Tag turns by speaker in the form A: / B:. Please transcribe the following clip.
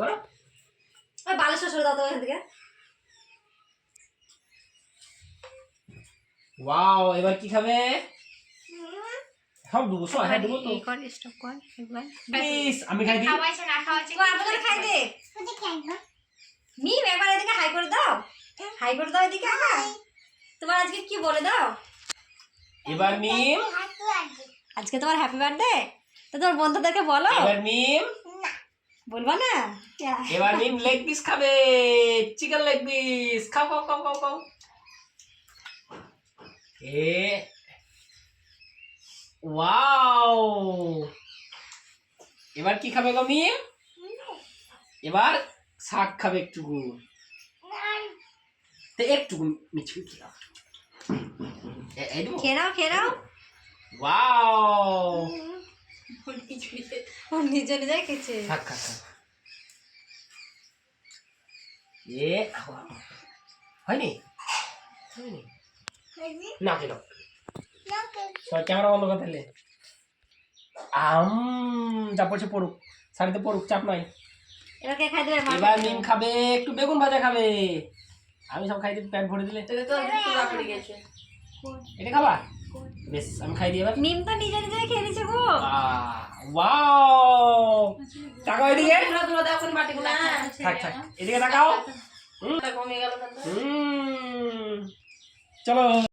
A: করো
B: ওই বালিশ সরে দাও তো এখান থেকে।
A: ওয়াও, এবার কি খাবে? সব ডুবো, সব হ্যাঁ ডুবো তো।
C: এই কর, স্টপ কর একবার।
A: প্লিজ আমি খাই দিই।
C: খাওয়াইছে না খাওয়াইছে,
B: ও আমাদের খাই দে। মিম একবার এদিকে হাই করে দাও, হাই করে দাও এদিকে। তোমার আজকে কি বলে দাও?
A: এবার মিম,
B: আজকে তোমার হ্যাপি বার্থডে, তো তোমার বন্ধুদেরকে বলো।
A: এবার মিম,
B: বলবা না?
A: এবার মিম লেগ পিস খাবে, চিকেন লেগ পিস। খাও খাও খাও খাও খাও। এ ওয়াও, এবার কি খাবে গো মিম? এবার শাক খাবে একটুকু, তো একটুকু মিঠু খেলাও।
B: খেয়ে নাও, খেয়ে নাও।
A: ওয়াও,
B: ও নিজে নিজে খেয়েছে।
A: খাক খাক খাক। এ হয়নি হয়নি না কেন ক্যামেরা বন্ধ করে ফেলে। যা পড়ছে পড়ুক, শাড়িতে পড়ুক, চাপ নাই।
B: এবার কে খাই দেবে?
A: এবার মিম খাবে একটু বেগুন ভাজা খাবে। আমি সব খাই দিই, পেট ভরে দিলে। এটা খাবা? বেশ, আমি খাই দিই এবার।
B: মিম তো নিজে নিজে খেয়ে নিছে গো।
A: ওয়াও, তাকাও এদিকে।
C: হ্যাঁ,
A: থাক থাক, এদিকে তাকাও। চলো।